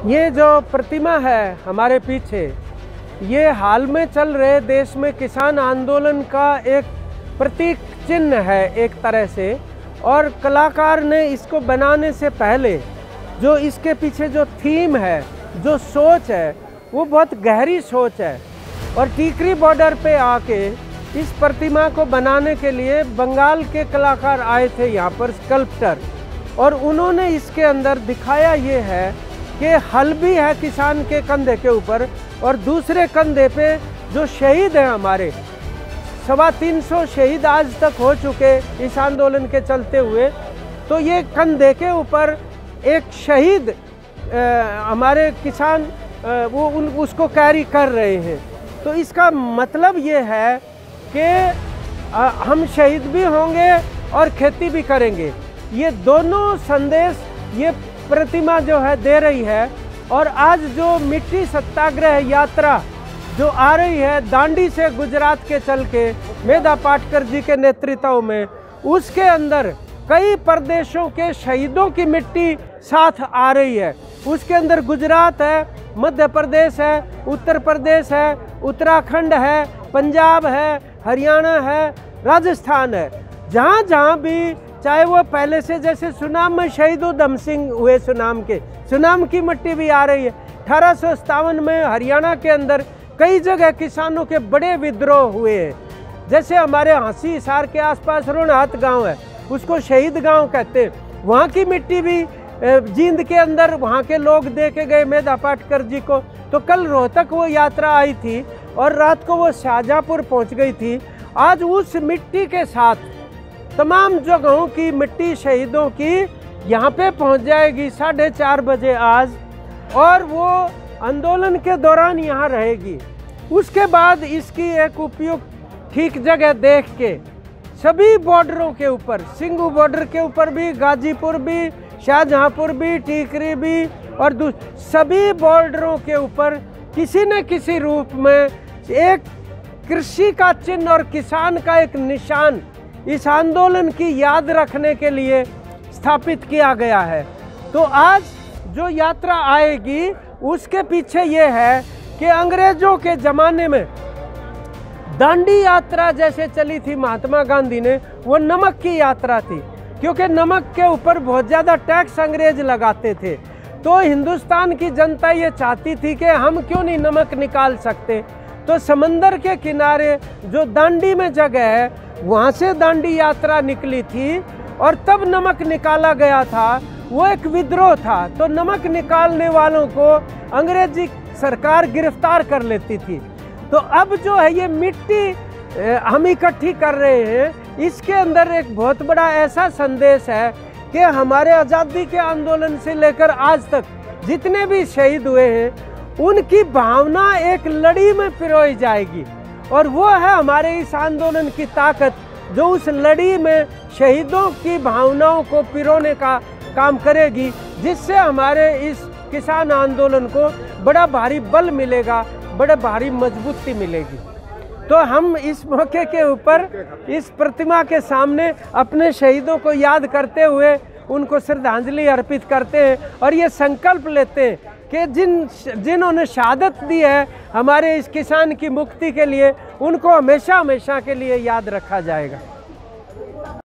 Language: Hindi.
ये जो प्रतिमा है हमारे पीछे, ये हाल में चल रहे देश में किसान आंदोलन का एक प्रतीक चिन्ह है एक तरह से। और कलाकार ने इसको बनाने से पहले जो इसके पीछे जो थीम है, जो सोच है, वो बहुत गहरी सोच है। और टीकरी बॉर्डर पे आके इस प्रतिमा को बनाने के लिए बंगाल के कलाकार आए थे यहाँ पर, स्कल्प्टर, और उन्होंने इसके अंदर दिखाया ये है कि हल भी है किसान के कंधे के ऊपर, और दूसरे कंधे पे जो शहीद हैं हमारे 325 शहीद आज तक हो चुके इस आंदोलन के चलते हुए। तो ये कंधे के ऊपर एक शहीद हमारे किसान उसको कैरी कर रहे हैं। तो इसका मतलब ये है कि हम शहीद भी होंगे और खेती भी करेंगे। ये दोनों संदेश ये प्रतिमा जो है दे रही है। और आज जो मिट्टी सत्याग्रह यात्रा जो आ रही है दांडी से गुजरात के चल के मेधा पाटकर जी के नेतृत्व में, उसके अंदर कई प्रदेशों के शहीदों की मिट्टी साथ आ रही है। उसके अंदर गुजरात है, मध्य प्रदेश है, उत्तर प्रदेश है, उत्तराखंड है, पंजाब है, हरियाणा है, राजस्थान है। जहाँ जहाँ भी, चाहे वो पहले से जैसे सुनाम में शहीद उधम सिंह हुए सुनाम की मिट्टी भी आ रही है। 1857 में हरियाणा के अंदर कई जगह किसानों के बड़े विद्रोह हुए हैं। जैसे हमारे हाँसी हिसार के आसपास रोनहात गांव है, उसको शहीद गांव कहते हैं। वहाँ की मिट्टी भी जींद के अंदर वहाँ के लोग दे के गए मेधा पाटकर जी को। तो कल रोहतक वो यात्रा आई थी और रात को वो शाहजहाँपुर पहुँच गई थी। आज उस मिट्टी के साथ तमाम जगहों की मिट्टी शहीदों की यहाँ पे पहुँच जाएगी 4:30 बजे आज, और वो आंदोलन के दौरान यहाँ रहेगी। उसके बाद इसकी एक उपयुक्त ठीक जगह देख के सभी बॉर्डरों के ऊपर, सिंघू बॉर्डर के ऊपर भी, गाजीपुर भी, शाहजहाँपुर भी, टीकरी भी, और सभी बॉर्डरों के ऊपर किसी न किसी रूप में एक कृषि का चिन्ह और किसान का एक निशान इस आंदोलन की याद रखने के लिए स्थापित किया गया है। तो आज जो यात्रा आएगी उसके पीछे ये है कि अंग्रेजों के ज़माने में दांडी यात्रा जैसे चली थी महात्मा गांधी ने, वो नमक की यात्रा थी, क्योंकि नमक के ऊपर बहुत ज़्यादा टैक्स अंग्रेज लगाते थे। तो हिंदुस्तान की जनता ये चाहती थी कि हम क्यों नहीं नमक निकाल सकते। तो समंदर के किनारे जो दांडी में जगह है, वहाँ से दांडी यात्रा निकली थी और तब नमक निकाला गया था। वो एक विद्रोह था, तो नमक निकालने वालों को अंग्रेजी सरकार गिरफ्तार कर लेती थी। तो अब जो है ये मिट्टी हम इकट्ठी कर रहे हैं, इसके अंदर एक बहुत बड़ा ऐसा संदेश है कि हमारे आज़ादी के आंदोलन से लेकर आज तक जितने भी शहीद हुए हैं उनकी भावना एक लड़ी में पिरोई जाएगी। और वो है हमारे इस आंदोलन की ताकत, जो उस लड़ी में शहीदों की भावनाओं को पिरोने का काम करेगी, जिससे हमारे इस किसान आंदोलन को बड़ा भारी बल मिलेगा, बड़ा भारी मजबूती मिलेगी। तो हम इस मौके के ऊपर इस प्रतिमा के सामने अपने शहीदों को याद करते हुए उनको श्रद्धांजलि अर्पित करते हैं और ये संकल्प लेते हैं कि जिन्होंने शहादत दी है हमारे इस किसान की मुक्ति के लिए, उनको हमेशा हमेशा के लिए याद रखा जाएगा।